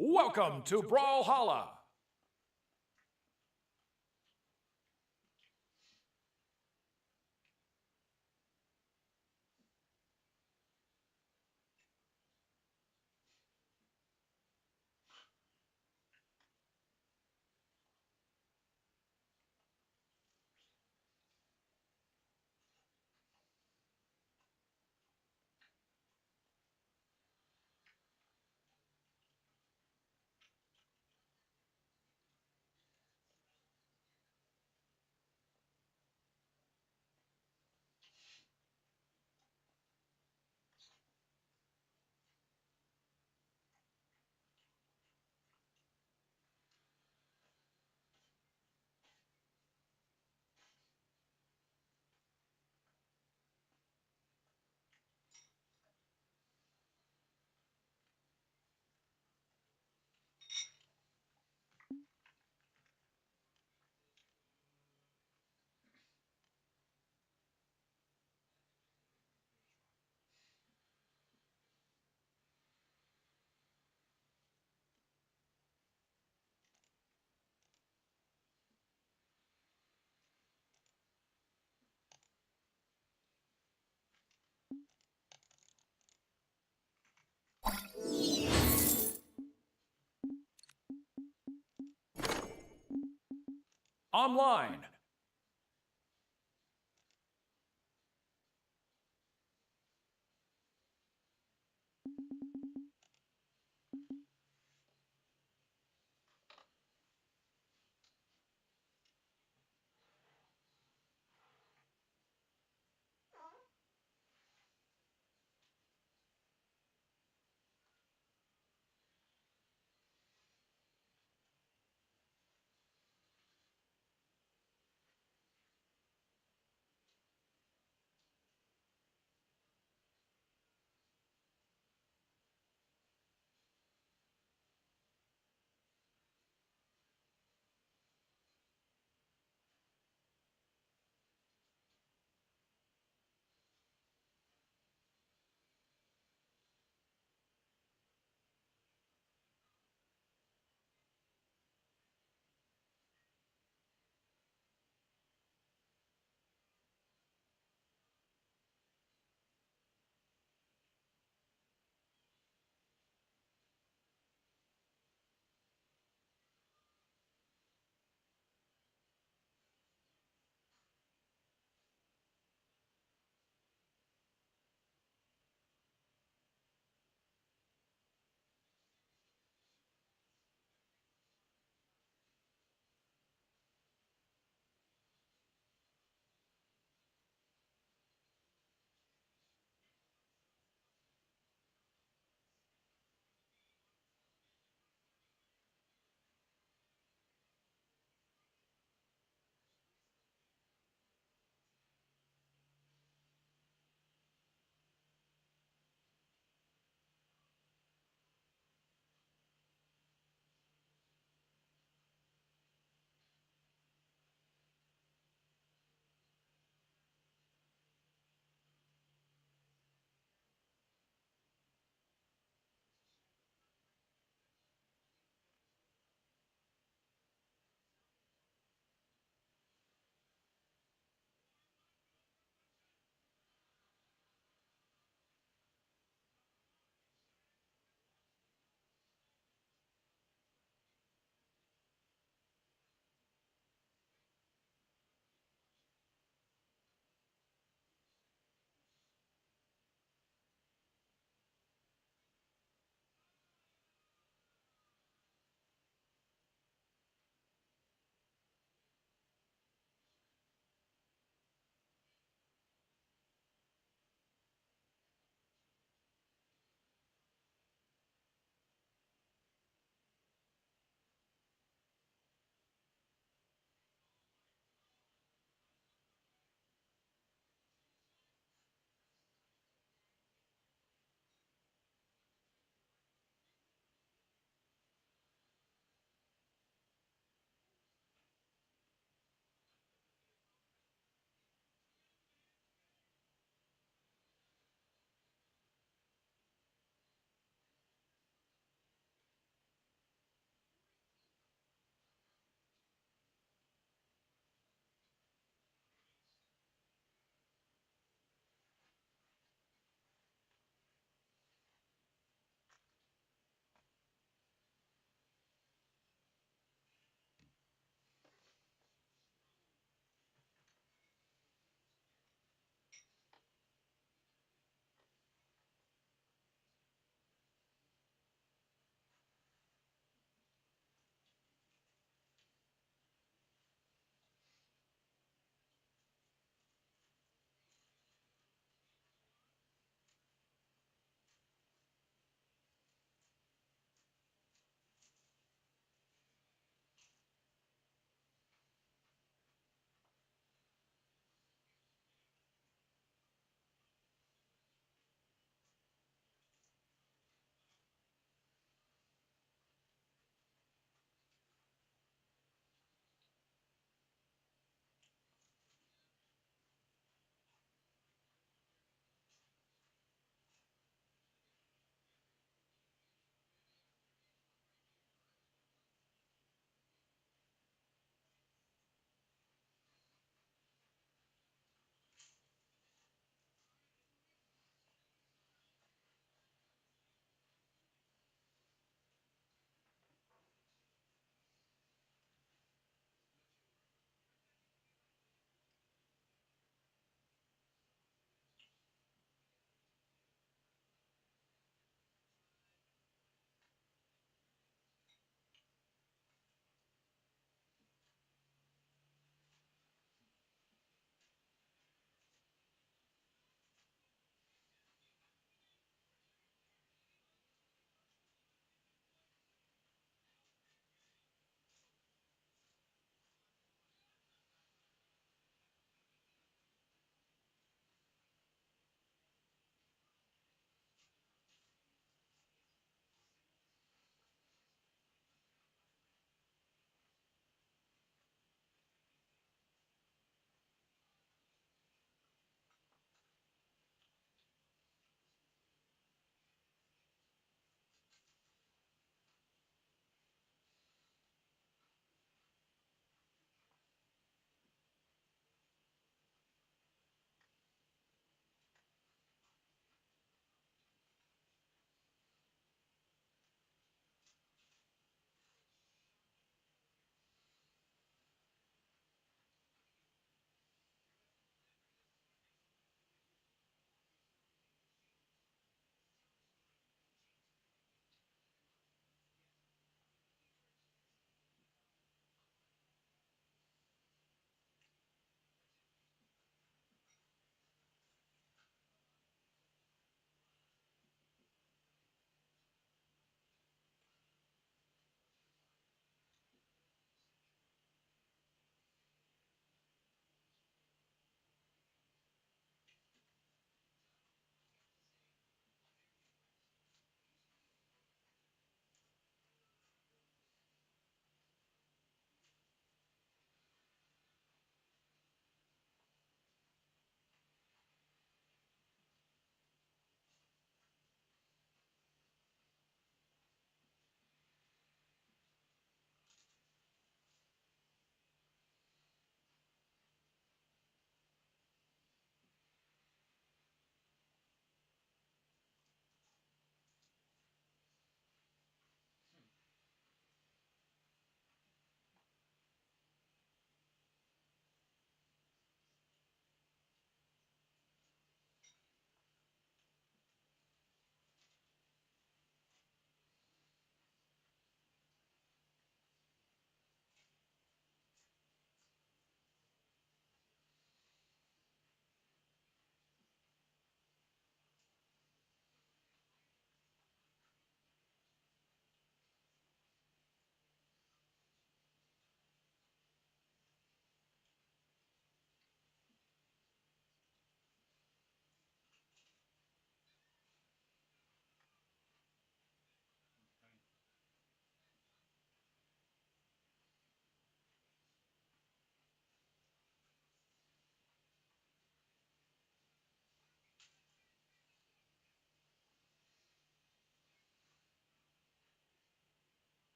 Welcome to Brawlhalla! Online!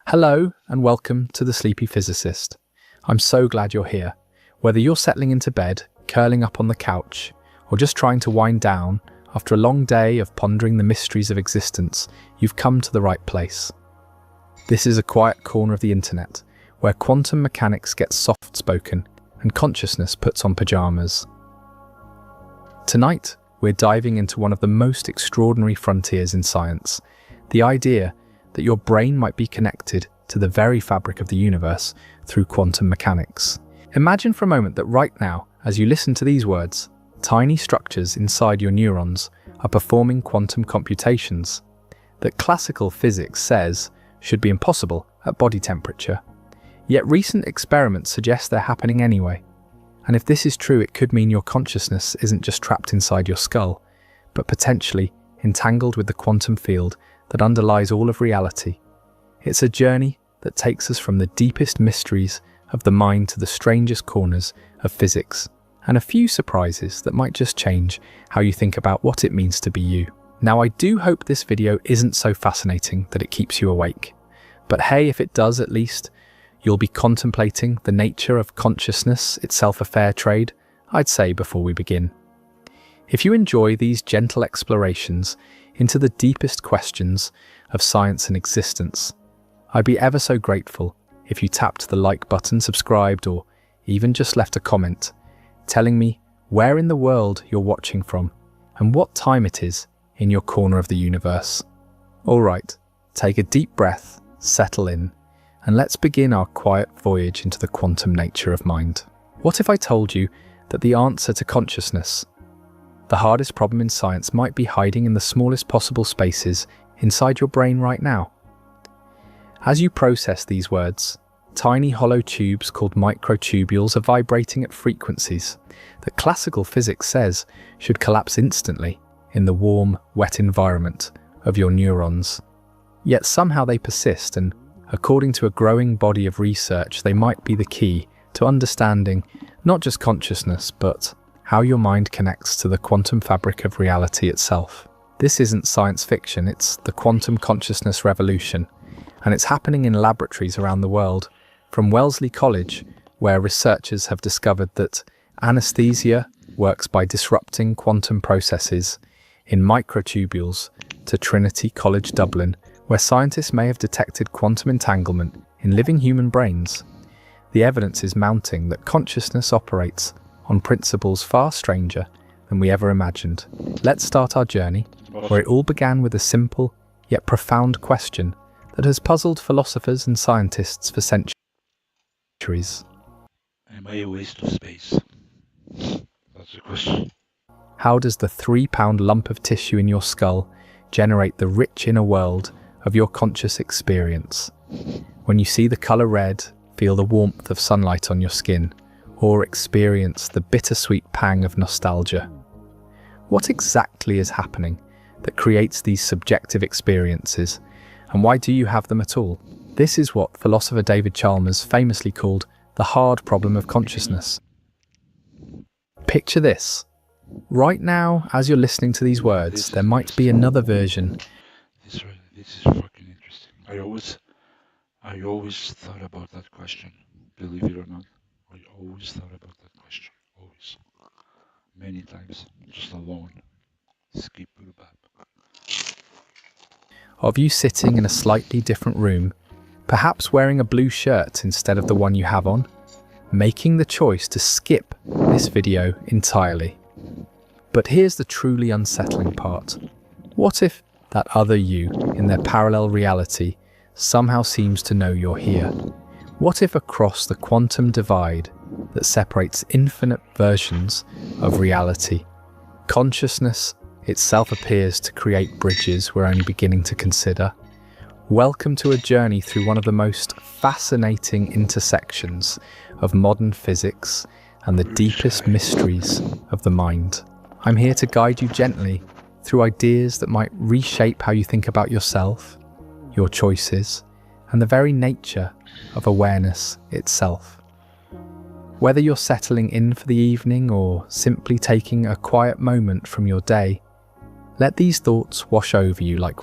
Hello and welcome to The Sleepy Physicist. I'm so glad you're here. Whether you're settling into bed, curling up on the couch, or just trying to wind down after a long day of pondering the mysteries of existence, you've come to the right place. This is a quiet corner of the internet where quantum mechanics gets soft-spoken and consciousness puts on pajamas. Tonight, we're diving into one of the most extraordinary frontiers in science, the idea that your brain might be connected to the very fabric of the universe through quantum mechanics. Imagine for a moment that right now, as you listen to these words, tiny structures inside your neurons are performing quantum computations that classical physics says should be impossible at body temperature. Yet recent experiments suggest they're happening anyway. And if this is true, it could mean your consciousness isn't just trapped inside your skull, but potentially entangled with the quantum field that underlies all of reality. It's a journey that takes us from the deepest mysteries of the mind to the strangest corners of physics, and a few surprises that might just change how you think about what it means to be you. Now, I do hope this video isn't so fascinating that it keeps you awake. But hey, if it does, at least you'll be contemplating the nature of consciousness, itself a fair trade, I'd say, before we begin. If you enjoy these gentle explorations into the deepest questions of science and existence, I'd be ever so grateful if you tapped the like button, subscribed, or even just left a comment telling me where in the world you're watching from and what time it is in your corner of the universe. All right, take a deep breath, settle in, and let's begin our quiet voyage into the quantum nature of mind. What if I told you that the answer to consciousness, the hardest problem in science, might be hiding in the smallest possible spaces inside your brain right now? As you process these words, tiny hollow tubes called microtubules are vibrating at frequencies that classical physics says should collapse instantly in the warm, wet environment of your neurons. Yet somehow they persist, and according to a growing body of research, they might be the key to understanding not just consciousness, but how your mind connects to the quantum fabric of reality itself. This isn't science fiction, it's the quantum consciousness revolution, and it's happening in laboratories around the world, from Wellesley College, where researchers have discovered that anesthesia works by disrupting quantum processes in microtubules, to Trinity College Dublin, where scientists may have detected quantum entanglement in living human brains. The evidence is mounting that consciousness operates on principles far stranger than we ever imagined. Let's start our journey, where it all began with a simple yet profound question that has puzzled philosophers and scientists for centuries. Am I a waste of space? That's the question. How does the 3-pound lump of tissue in your skull generate the rich inner world of your conscious experience? When you see the colour red, feel the warmth of sunlight on your skin, or experience the bittersweet pang of nostalgia, what exactly is happening that creates these subjective experiences, and why do you have them at all? This is what philosopher David Chalmers famously called the hard problem of consciousness. Picture this. Right now, as you're listening to these words, there might be another version. This is fucking interesting. I always thought about that question, believe it or not. I always thought about that question, always. Many times, just alone. Skip to the back. Of you sitting in a slightly different room, perhaps wearing a blue shirt instead of the one you have on, making the choice to skip this video entirely. But here's the truly unsettling part. What if that other you in their parallel reality somehow seems to know you're here? What if across the quantum divide that separates infinite versions of reality, consciousness itself appears to create bridges we're only beginning to consider? Welcome to a journey through one of the most fascinating intersections of modern physics and the deepest mysteries of the mind. I'm here to guide you gently through ideas that might reshape how you think about yourself, your choices, and the very nature of awareness itself. Whether you're settling in for the evening or simply taking a quiet moment from your day, let these thoughts wash over you like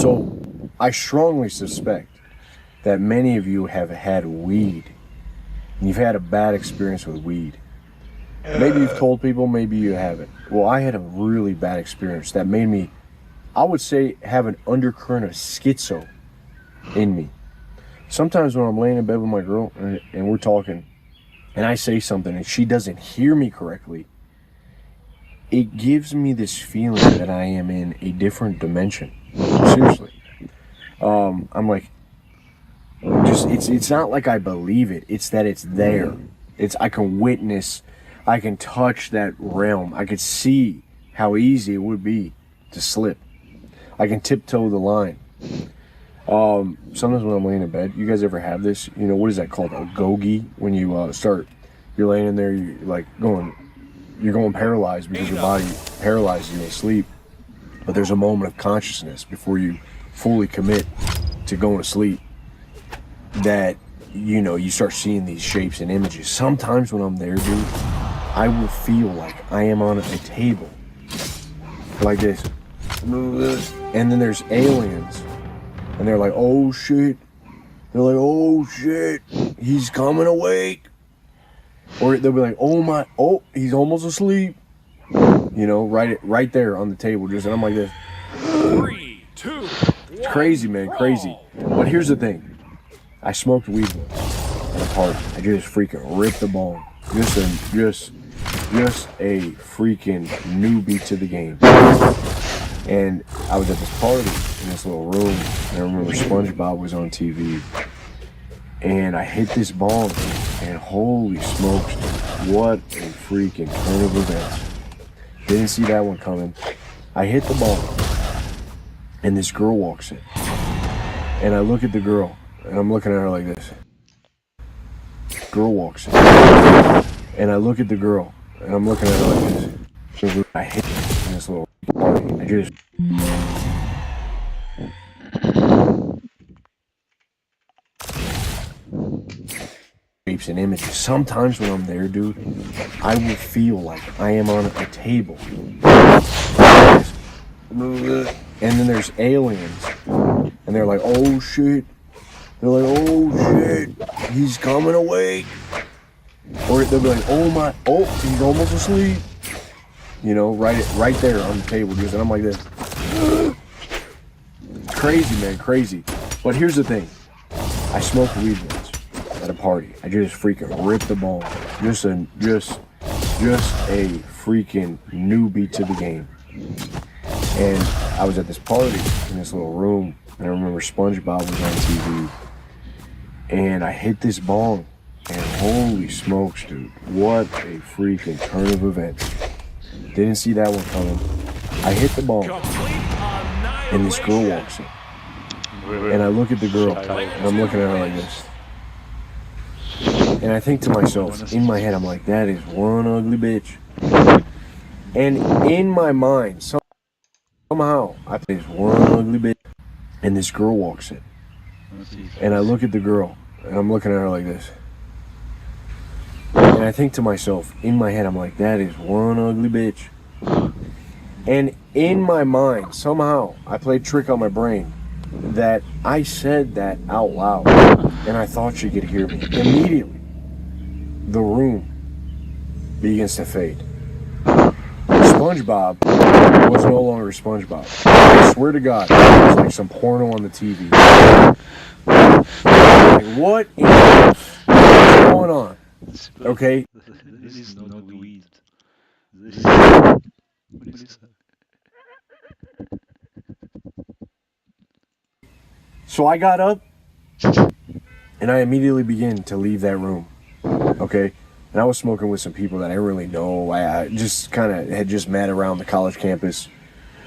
So I strongly suspect that many of you have had weed. You've had a bad experience with weed. Maybe you've told people, maybe you haven't. Well, I had a really bad experience that made me, I would say, have an undercurrent of schizo in me. Sometimes when I'm laying in bed with my girl and we're talking and I say something and she doesn't hear me correctly, it gives me this feeling that I am in a different dimension. Seriously. I'm like, it's not like I believe it. It's that it's there. I can witness, I can touch that realm. I could see how easy it would be to slip. I can tiptoe the line. Sometimes when I'm laying in bed, you guys ever have this? You know, what is that called? A gogi? When you you're laying in there, you're going paralyzed because your body paralyzes you in sleep. But there's a moment of consciousness before you fully commit to going to sleep that, you know, you start seeing these shapes and images. Sometimes when I'm there, dude, I will feel like I am on a table like this. And then there's aliens. And they're like, oh shit. They're like, oh shit. He's coming awake. Or they'll be like, oh, he's almost asleep. You know, right there on the table. And I'm like this. 3, 2, 1. It's crazy, man, crazy. But here's the thing. I smoked weed once at a party. I just freaking ripped the bong. Just a freaking newbie to the game. And I was at this party in this little room, and I remember SpongeBob was on TV. And I hit this bong, and holy smokes, dude, what a freaking turn of events. Didn't see that one coming. I hit the bong, and this girl walks in. And I look at the girl, and I'm looking at her like this. Girl walks in. And I look at the girl, and I'm looking at her like this. I hit in this little party. I just... shapes and images. Sometimes when I'm there, dude, I will feel like I am on a table. And then there's aliens. And they're like, oh shit. They're like, oh shit. He's coming awake. Or they'll be like, oh, he's almost asleep. You know, right there on the table. And I'm like this. It's crazy, man, crazy. But here's the thing. I smoked weed once at a party. I just freaking ripped the bong. Just a freaking newbie to the game. And I was at this party in this little room, and I remember SpongeBob was on TV. And I hit this bong, and holy smokes, dude, what a freaking turn of events. Didn't see that one coming. I hit the bong, and this girl walks in. And I look at the girl, and I'm looking at her like this. And I think to myself, in my head, I'm like, that is one ugly bitch. And in my mind, somehow, I play this one ugly bitch. And this girl walks in. And I look at the girl, and I'm looking at her like this. And I think to myself, in my head, I'm like, that is one ugly bitch. And in my mind, somehow, I played a trick on my brain that I said that out loud. And I thought she could hear me. Immediately, the room begins to fade. SpongeBob was no longer SpongeBob. I swear to God, it was like some porno on the TV. Like, what is going on? Okay? This is not weed. This is... What is that? So I got up, and I immediately began to leave that room. Okay? And I was smoking with some people that I didn't really know. I just kind of had just met around the college campus.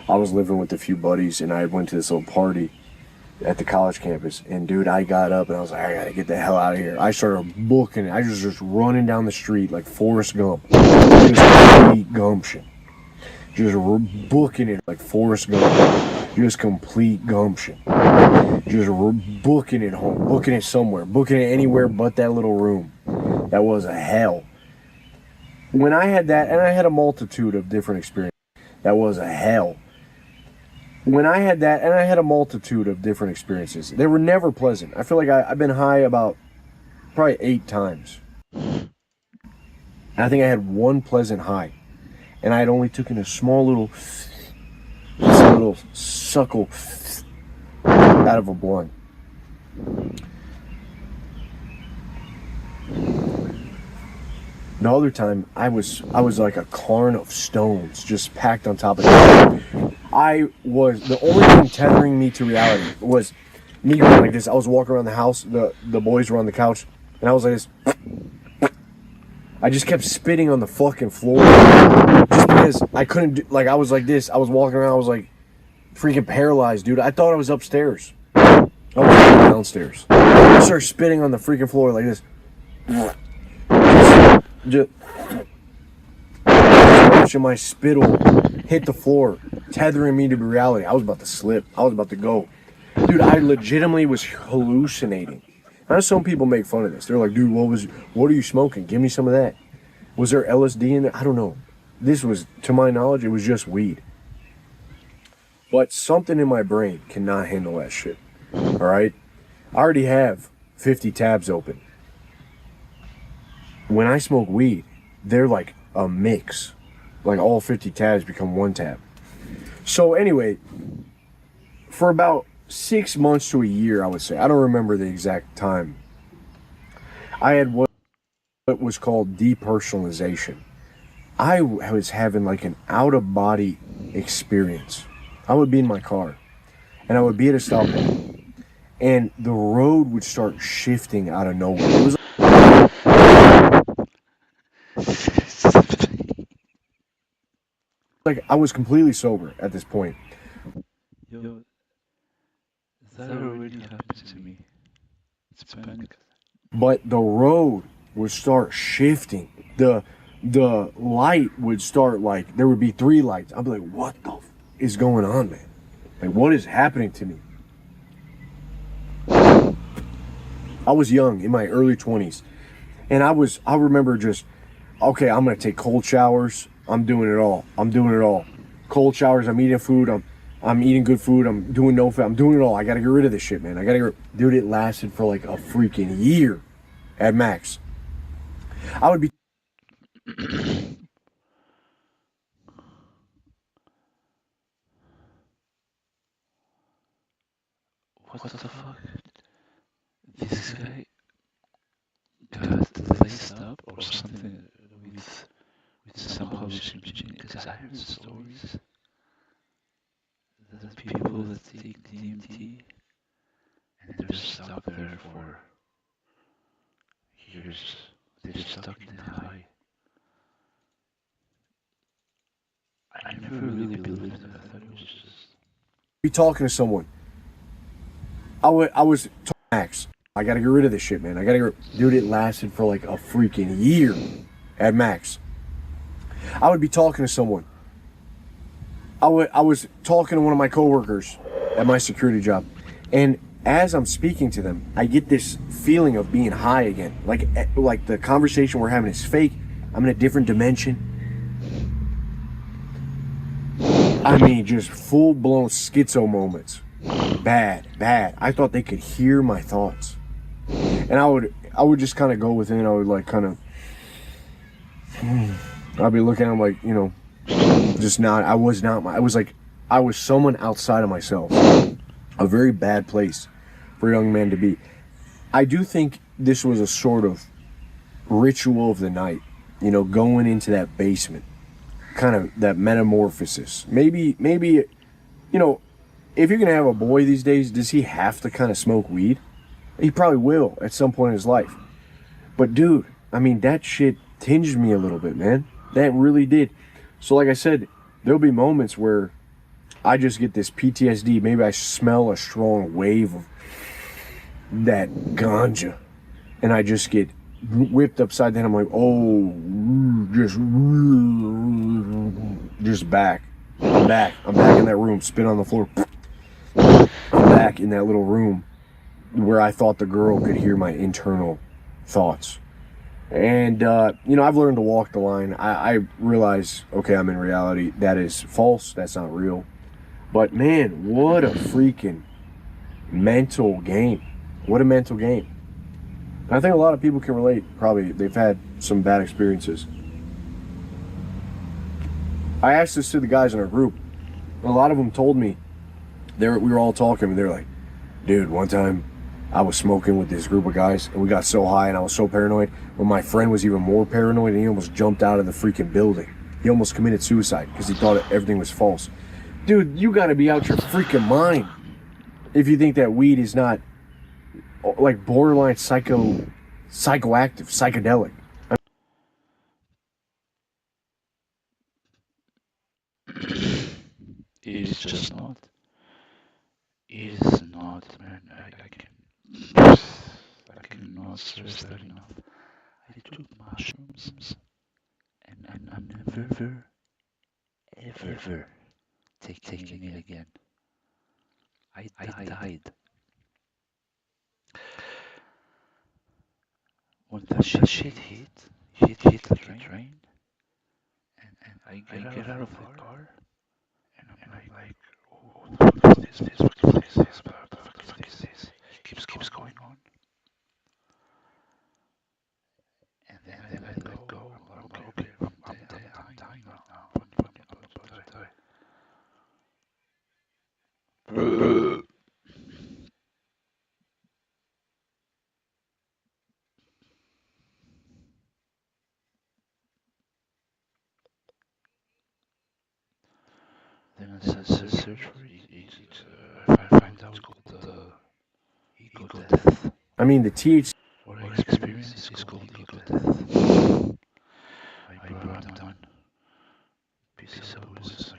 I was living with a few buddies, and I went to this little party at the college campus. And, dude, I got up, and I was like, I got to get the hell out of here. I started booking it. I was just running down the street like Forrest Gump. Just complete gumption. Just booking it like Forrest Gump. Just complete gumption. Just booking it home. Booking it somewhere. Booking it anywhere but that little room. That was a hell. When I had that, and I had a multitude of different experiences, that was a hell. when I had that, and I had a multitude of different experiences, they were never pleasant. I feel like I've been high about probably 8 times. And I think I had one pleasant high. And I had only taken a small little suckle out of a blunt. The other time, I was like a cairn of stones just packed on top of me. The only thing tethering me to reality was me going like this. I was walking around the house, the boys were on the couch, and I was like this. I just kept spitting on the fucking floor just because I couldn't do, like I was like this. I was walking around, I was like freaking paralyzed, dude. I thought I was upstairs. I was downstairs. I started spitting on the freaking floor like this. Just watching my spittle hit the floor, tethering me to reality. I was about to slip. I was about to go. Dude, I legitimately was hallucinating. I know some people make fun of this. They're like, dude, what are you smoking? Give me some of that. Was there LSD in there? I don't know. This was, to my knowledge, it was just weed. But something in my brain cannot handle that shit. All right? I already have 50 tabs open. When I smoke weed, they're like a mix. Like all 50 tabs become one tab. So anyway, for about 6 months to a year, I would say, I don't remember the exact time, I had what was called depersonalization. I was having like an out-of-body experience. I would be in my car, and I would be at a stoplight, and the road would start shifting out of nowhere. It was like I was completely sober at this point. Yo, that already happened to me. It's panic. But the road would start shifting. The light would start, like, there would be 3 lights. I'd be like, what the is going on, man? Like, what is happening to me? I was young, in my early 20s. And I remember just, okay, I'm going to take cold showers. I'm doing it all. Cold showers, I'm eating food. I'm eating good food. I'm doing no fat. I'm doing it all. I got to get rid of this shit, man. Dude, it lasted for like a freaking year at max. I would be What the fuck? This guy got laced up or something with some hallucinogenic. Because I heard stories that people that take DMT and they're stuck there for years. They're stuck in the high. I never really believed it. I thought it was just. talking to someone. I was max. I got to get rid of this shit, man. Dude, it lasted for like a freaking year at max. I would be talking to someone. I was talking to one of my coworkers at my security job, and as I'm speaking to them, I get this feeling of being high again. Like the conversation we're having is fake. I'm in a different dimension. I mean, just full-blown schizo moments. Bad. I thought they could hear my thoughts. And I would just kind of go within. I would like kind of, I'd be looking at them like, you know, just not, I was someone outside of myself. A very bad place for a young man to be. I do think this was a sort of ritual of the night, you know, going into that basement, kind of that metamorphosis. Maybe, you know, if you're gonna have a boy these days, does he have to kind of smoke weed? He probably will at some point in his life. But dude, I mean, that shit tinged me a little bit, man. That really did. So like I said, there'll be moments where I just get this PTSD. Maybe I smell a strong wave of that ganja, and I just get whipped upside down. I'm like, oh, just back. I'm back in that room, spit on the floor. I'm back in that little room where I thought the girl could hear my internal thoughts. And, you know, I've learned to walk the line. I realize, okay, I'm in reality. That is false. That's not real. But man, what a freaking mental game. What a mental game. I think a lot of people can relate. Probably they've had some bad experiences. I asked this to the guys in our group. A lot of them told me, we were all talking, and they're like, dude, one time I was smoking with this group of guys, and we got so high, and I was so paranoid, where my friend was even more paranoid, and he almost jumped out of the freaking building. He almost committed suicide because he thought everything was false. Dude, you gotta be out your freaking mind if you think that weed is not like borderline psychoactive, psychedelic. It is just not. It is not, man. I cannot stress that enough. I took mushrooms, and I'm never, ever taking it again. I died. When that shit hit like a train, and I get out of the car, and I'm like, oh, what the fuck is this? What the fuck is this? What the fuck is this? It keeps going on, and then I let go. I'm like, okay, I'm dying right now. I'm about to die. Then I search for it. I find out it's called ego death. I mean, the THC. What I experienced is called ego death. I brought down pieces of booze.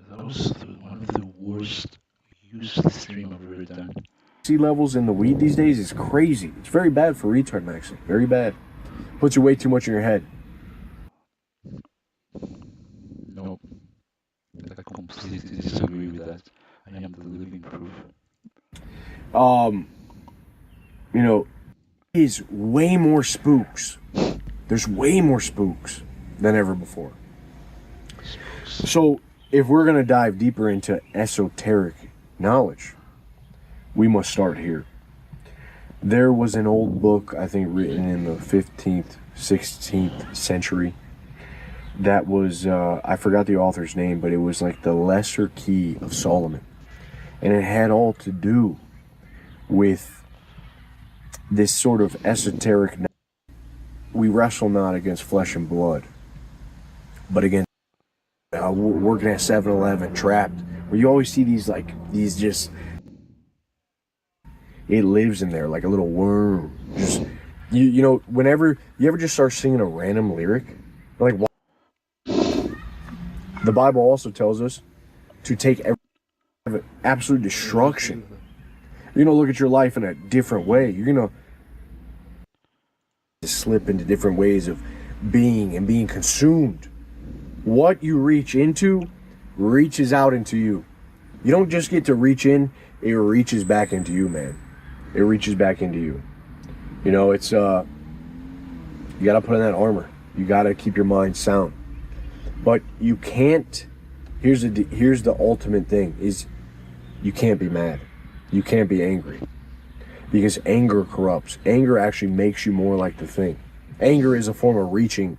That was one of the worst useless stream I've ever done. THC levels in the weed these days is crazy. It's very bad for retard maxing. Very bad. Puts you way too much in your head. Nope. I completely disagree with that. I am the living proof. You know, is way more spooks. There's way more spooks than ever before. So, if we're going to dive deeper into esoteric knowledge, we must start here. There was an old book, I think, written in the 15th, 16th century that was, I forgot the author's name, but it was like the Lesser Key of Solomon. And it had all to do with this sort of esoteric. We wrestle not against flesh and blood, but against working at 7-Eleven, trapped, where you always see these just, it lives in there like a little worm. Just you know, whenever you ever just start singing a random lyric, like, why? The Bible also tells us to take absolute destruction. You're gonna look at your life in a different way. You're gonna slip into different ways of being and being consumed. What you reach into reaches out into you. You don't just get to reach in, it reaches back into you, man. It reaches back into you. You know, it's you gotta put on that armor. You gotta keep your mind sound. But you can't, here's the ultimate thing, is you can't be mad. You can't be angry. Because anger corrupts. Anger actually makes you more like the thing. Anger is a form of reaching.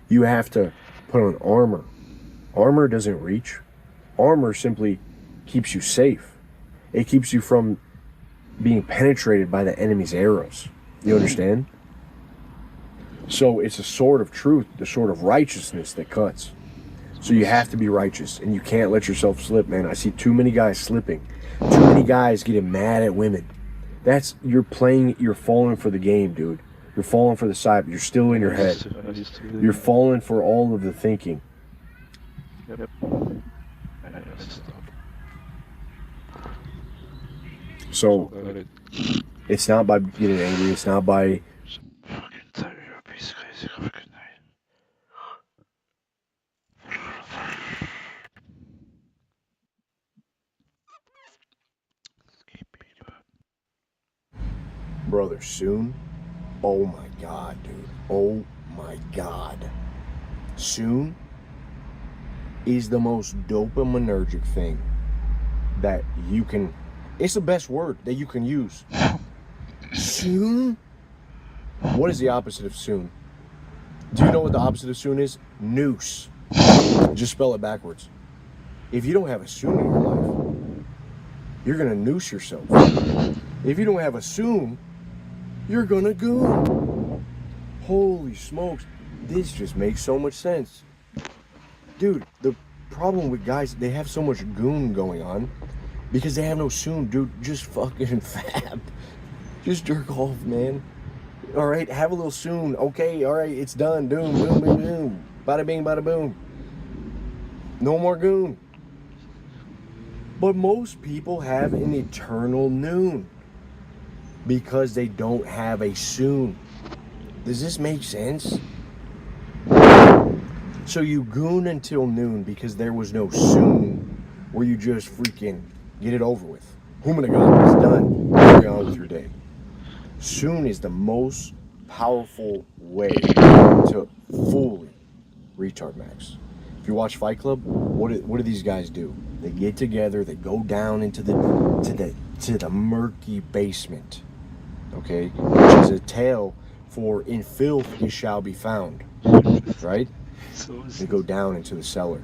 You have to put on armor. Armor doesn't reach. Armor simply keeps you safe. It keeps you from being penetrated by the enemy's arrows. You understand? So it's a sword of truth, the sword of righteousness that cuts. So you have to be righteous, and you can't let yourself slip, man. I see too many guys slipping. Too many guys getting mad at women. You're falling for the game, dude. You're falling for the side, but you're still in your head. You're falling for all of the thinking. Yep. So, it's not by getting angry, it's not by... Fucking tired of piece of crazy. Have a good night. Brother, soon? Oh my God, dude. Oh my God. Soon is the most dopaminergic thing that you can, it's the best word that you can use. Soon? What is the opposite of soon? Do you know what the opposite of soon is? Noose. Just spell it backwards. If you don't have a soon in your life, you're gonna noose yourself. If you don't have a soon, you're gonna goon. Holy smokes, this just makes so much sense. Dude, the problem with guys, they have so much goon going on because they have no soon. Dude, just fucking fab. Just jerk off, man. All right, have a little soon. Okay, all right, it's done. Doom, boom, boom, boom. Bada bing, bada boom. No more goon. But most people have an eternal noon because they don't have a soon. Does this make sense? So you goon until noon because there was no soon where you just freaking get it over with. Humanagon, it's done. Carry on with your day. Soon is the most powerful way to fully retard max. If you watch Fight Club, what do these guys do? They get together, they go down into the murky basement, okay, which is a tale for in filth it shall be found, right? They go down into the cellar.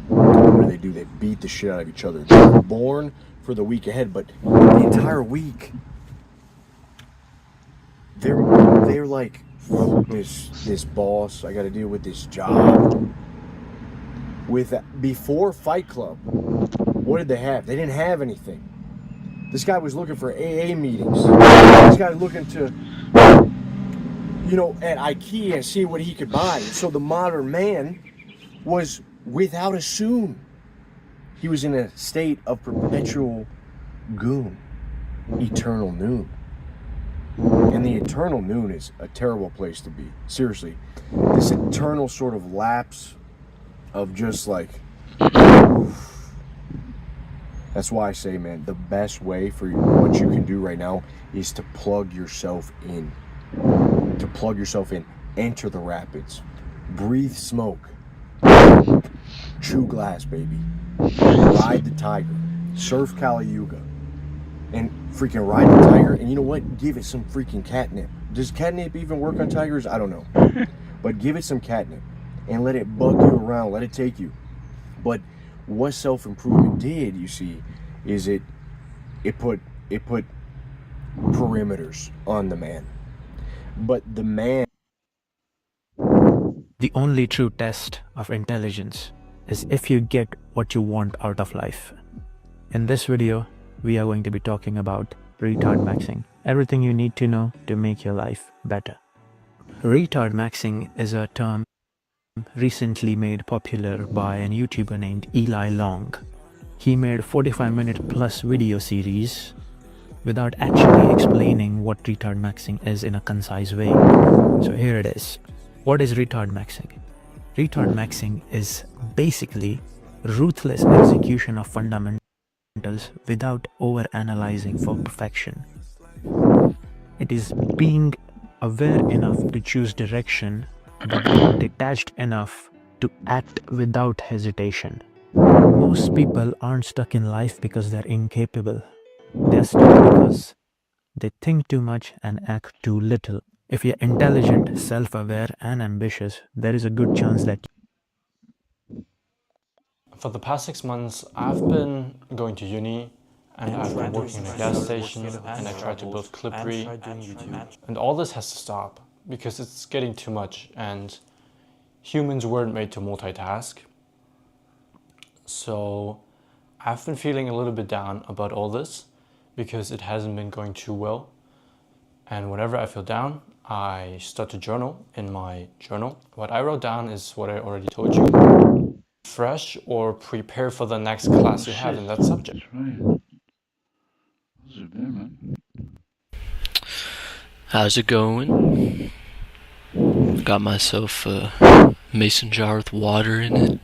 What do they do? They beat the shit out of each other. They're born for the week ahead, but the entire week they're like, fuck this boss, I gotta deal with this job. Before Fight Club, what did they have? They didn't have anything. This guy was looking for AA meetings. This guy looking to, at IKEA see what he could buy. So the modern man was without a soon. He was in a state of perpetual goon, eternal noon. And the eternal noon is a terrible place to be. Seriously, this eternal sort of lapse of just like, oof. That's why I say, man, the best way for what you can do right now is to plug yourself in. To plug yourself in. Enter the rapids. Breathe smoke. Chew glass, baby. Ride the tiger. Surf Kali Yuga. And freaking ride the tiger. And you know what? Give it some freaking catnip. Does catnip even work on tigers? I don't know. But give it some catnip. And let it bug you around. Let it take you. But what self-improvement did, you see, is it put perimeters on the man. But the man... The only true test of intelligence is if you get what you want out of life. In this video, we are going to be talking about retard maxing. Everything you need to know to make your life better. Retard maxing is a term recently made popular by a YouTuber named Eli Long. He made a 45-minute plus video series without actually explaining what retard maxing is in a concise way. So here it is. What is retard maxing? Retard maxing is basically ruthless execution of fundamentals without over-analyzing for perfection. It is being aware enough to choose direction, but detached enough to act without hesitation. Most people aren't stuck in life because they're incapable. They're stuck because they think too much and act too little. If you're intelligent, self-aware, and ambitious, there is a good chance that For the past 6 months, I've been going to uni and I've been working in a gas station and I tried to build Clippery, and all this has to stop because it's getting too much and humans weren't made to multitask. So I've been feeling a little bit down about all this because it hasn't been going too well. And whenever I feel down, I start to journal in my journal. What I wrote down is what I already told you. Fresh or prepare for the next class you have in that subject. That's right. Those are there, man. How's it going? Got myself a mason jar with water in it.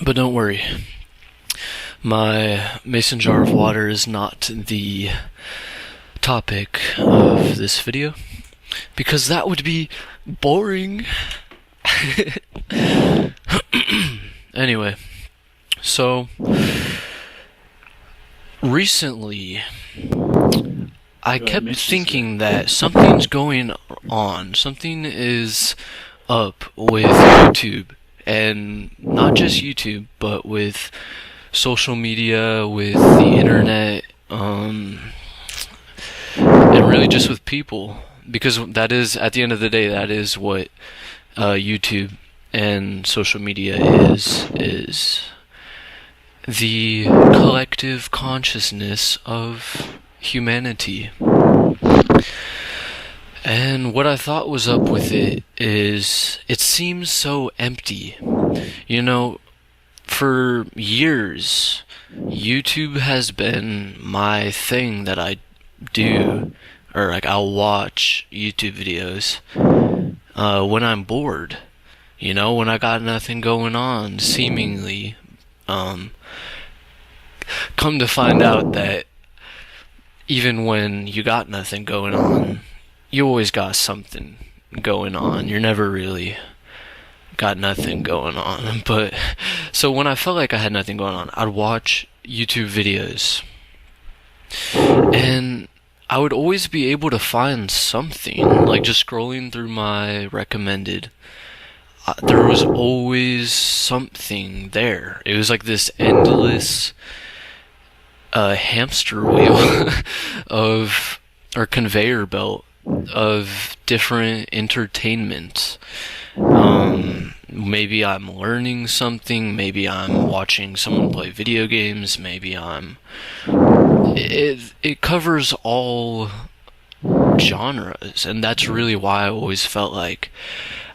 But don't worry, my mason jar of water is not the topic of this video, because that would be boring. Anyway, so recently I kept thinking that something's going on. Something is up with YouTube. And not just YouTube, but with social media, with the internet, and really just with people. Because that is, at the end of the day, that is what YouTube and social media is the collective consciousness of humanity. And what I thought was up with it is, it seems so empty. You know, for years, YouTube has been my thing that I do, or like I'll watch YouTube videos when I'm bored. You know, when I got nothing going on, seemingly. Come to find out that even when you got nothing going on, you always got something going on. You're never really got nothing going on. But so when I felt like I had nothing going on, I'd watch YouTube videos, and I would always be able to find something. Like just scrolling through my recommended, there was always something there. It was like this endless hamster wheel of, or conveyor belt of different entertainment. Maybe I'm learning something, maybe I'm watching someone play video games, maybe it covers all genres, and that's really why I always felt like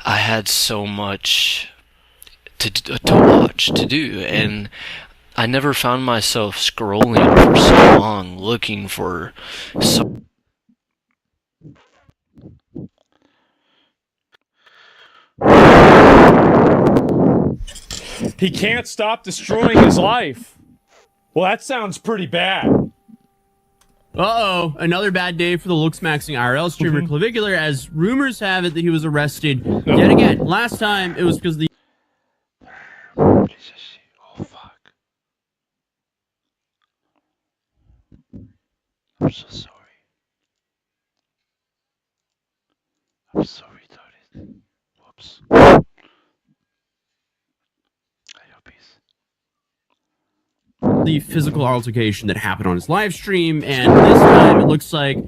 I had so much to watch, to do, and I never found myself scrolling for so long looking for some. He can't stop destroying his life. Well, that sounds pretty bad. Uh-oh, another bad day for the looks-maxing IRL streamer Clavicular, as rumors have it that he was arrested yet again. Last time, it was because the... Jesus. Oh, fuck. I'm so sorry. I'm so retarded. Whoops. I hope he's... the physical altercation that happened on his live stream, and this time it looks like